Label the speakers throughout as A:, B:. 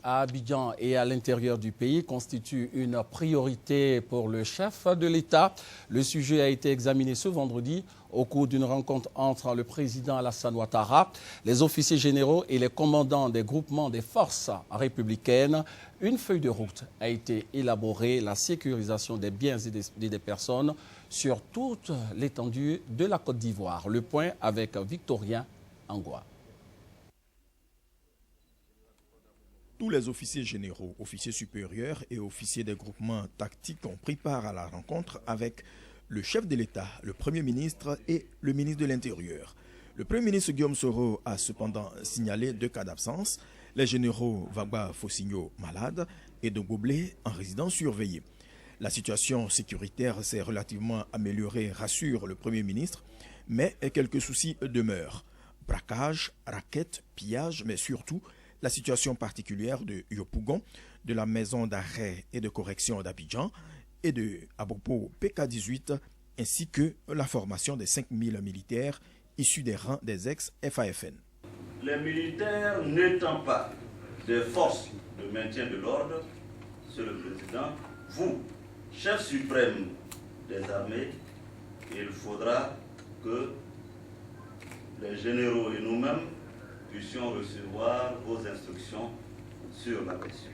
A: À Abidjan et à l'intérieur du pays constitue une priorité pour le chef de l'État. Le sujet a été examiné ce vendredi au cours d'une rencontre entre le président Alassane Ouattara, les officiers généraux et les commandants des groupements des forces républicaines. Une feuille de route a été élaborée, la sécurisation des biens et des personnes sur toute l'étendue de la Côte d'Ivoire. Le point avec Victorien Angoua.
B: Tous les officiers généraux, officiers supérieurs et officiers des groupements tactiques ont pris part à la rencontre avec le chef de l'État, le Premier ministre et le ministre de l'Intérieur. Le Premier ministre Guillaume Soro a cependant signalé 2 cas d'absence, les généraux Vagba Fossigno malades et de Goblé en résidence surveillée. La situation sécuritaire s'est relativement améliorée, rassure le Premier ministre, mais quelques soucis demeurent. Braquage, raquettes, pillage, mais surtout la situation particulière de Yopougon, de la maison d'arrêt et de correction d'Abidjan et de Abobo PK18, ainsi que la formation des 5000 militaires issus des rangs des ex-FAFN.
C: Les militaires n'étant pas des forces de maintien de l'ordre, Monsieur le Président, vous, chef suprême des armées, il faudra que les généraux et nous-mêmes puissions recevoir vos instructions sur la question.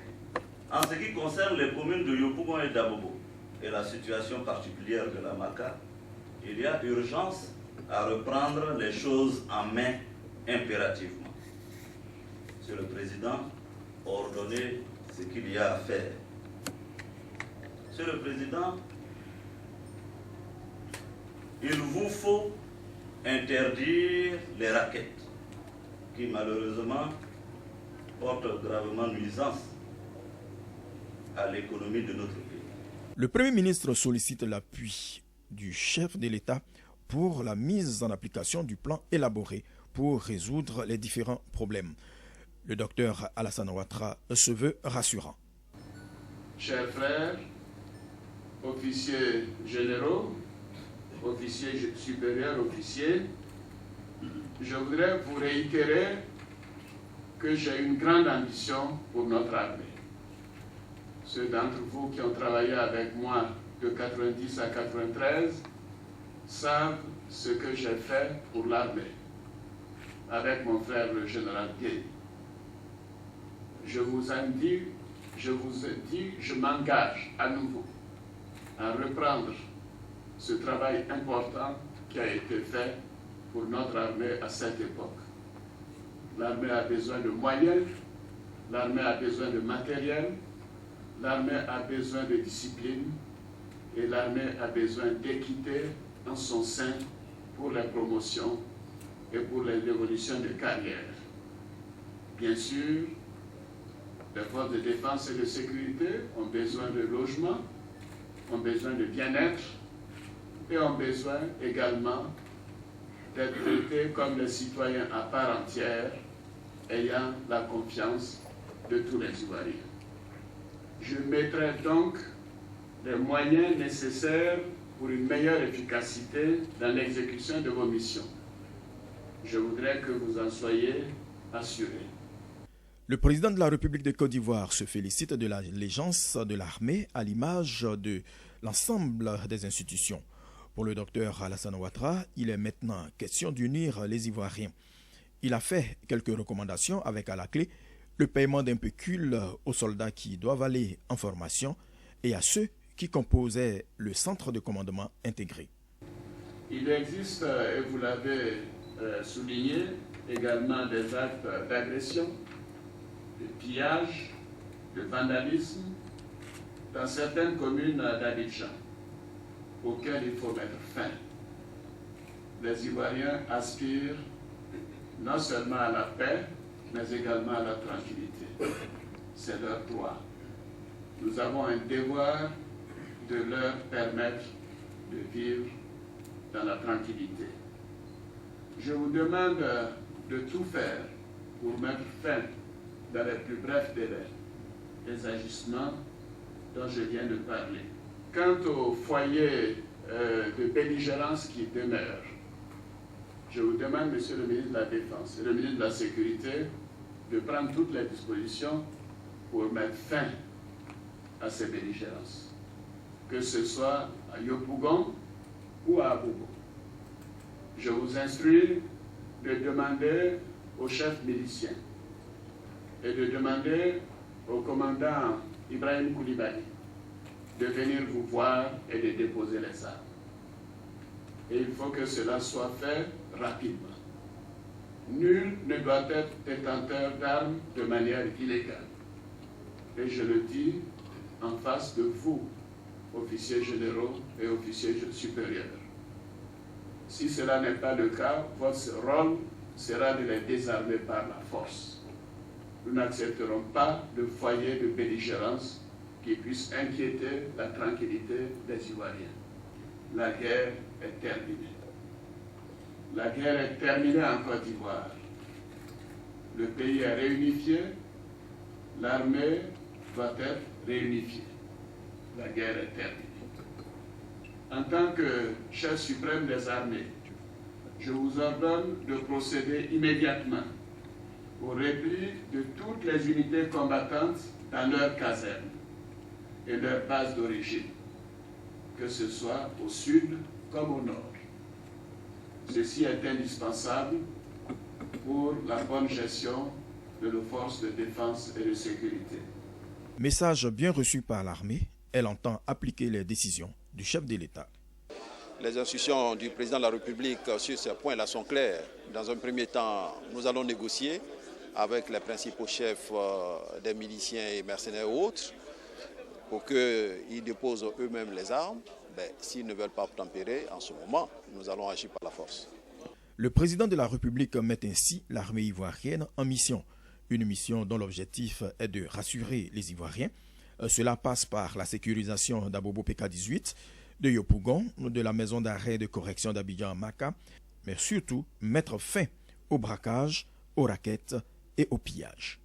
C: En ce qui concerne les communes de Yopougon et d'Abobo et la situation particulière de la Maka, il y a urgence à reprendre les choses en main impérativement. Monsieur le Président, ordonnez ce qu'il y a à faire. Monsieur le Président, il vous faut interdire les raquettes qui malheureusement portent gravement nuisance à l'économie de notre pays.
B: Le Premier ministre sollicite l'appui du chef de l'État pour la mise en application du plan élaboré pour résoudre les différents problèmes. Le docteur Alassane Ouattara se veut rassurant.
D: Chers frères, officiers généraux, officiers supérieurs, officiers, je voudrais vous réitérer que j'ai une grande ambition pour notre armée. Ceux d'entre vous qui ont travaillé avec moi de 90 à 93 savent ce que j'ai fait pour l'armée, avec mon frère le général Gué. Je vous ai dit, je m'engage à nouveau à reprendre ce travail important qui a été fait pour notre armée à cette époque. L'armée a besoin de moyens, l'armée a besoin de matériel, l'armée a besoin de discipline et l'armée a besoin d'équité en son sein pour la promotion et pour l'évolution de carrière. Bien sûr, les forces de défense et de sécurité ont besoin de logement, ont besoin de bien-être et ont besoin également d'être traités comme des citoyens à part entière, ayant la confiance de tous les Ivoiriens. Je mettrai donc les moyens nécessaires pour une meilleure efficacité dans l'exécution de vos missions. Je voudrais que vous en soyez assurés.
B: Le président de la République de Côte d'Ivoire se félicite de l'allégeance de l'armée à l'image de l'ensemble des institutions. Pour le docteur Alassane Ouattara, il est maintenant question d'unir les Ivoiriens. Il a fait quelques recommandations avec à la clé le paiement d'un pécule aux soldats qui doivent aller en formation et à ceux qui composaient le centre de commandement intégré.
D: Il existe, et vous l'avez souligné, également des actes d'agression, de pillage, de vandalisme dans certaines communes d'Abidjan, auxquels il faut mettre fin. Les Ivoiriens aspirent non seulement à la paix, mais également à la tranquillité. C'est leur droit. Nous avons un devoir de leur permettre de vivre dans la tranquillité. Je vous demande de tout faire pour mettre fin, dans les plus brefs délais, les agissements dont je viens de parler. Quant au foyer de belligérance qui demeure, je vous demande, Monsieur le ministre de la Défense et le ministre de la Sécurité, de prendre toutes les dispositions pour mettre fin à ces belligérances, que ce soit à Yopougon ou à Abobo. Je vous instruis de demander au chef milicien et de demander au commandant Ibrahim Koulibaly de venir vous voir et de déposer les armes. Et il faut que cela soit fait rapidement. Nul ne doit être détenteur d'armes de manière illégale. Et je le dis en face de vous, officiers généraux et officiers supérieurs. Si cela n'est pas le cas, votre rôle sera de les désarmer par la force. Nous n'accepterons pas de foyer de belligérance qui puisse inquiéter la tranquillité des Ivoiriens. La guerre est terminée. La guerre est terminée en Côte d'Ivoire. Le pays est réunifié. L'armée doit être réunifiée. La guerre est terminée. En tant que chef suprême des armées, je vous ordonne de procéder immédiatement au repli de toutes les unités combattantes dans leur caserne et leur base d'origine, que ce soit au sud comme au nord. Ceci est indispensable pour la bonne gestion de nos forces de défense et de sécurité.
B: Message bien reçu par l'armée, elle entend appliquer les décisions du chef de l'État.
E: Les instructions du président de la République sur ce point-là sont claires. Dans un premier temps, nous allons négocier avec les principaux chefs des miliciens et mercenaires ou autres pour qu'ils déposent eux-mêmes les armes. S'ils ne veulent pas tempérer, en ce moment, nous allons agir par la force.
B: Le président de la République met ainsi l'armée ivoirienne en mission. Une mission dont l'objectif est de rassurer les Ivoiriens. Cela passe par la sécurisation d'Abobo PK-18, de Yopougon, de la maison d'arrêt de correction d'Abidjan-Maka, mais surtout mettre fin au braquage, aux raquettes et au pillage.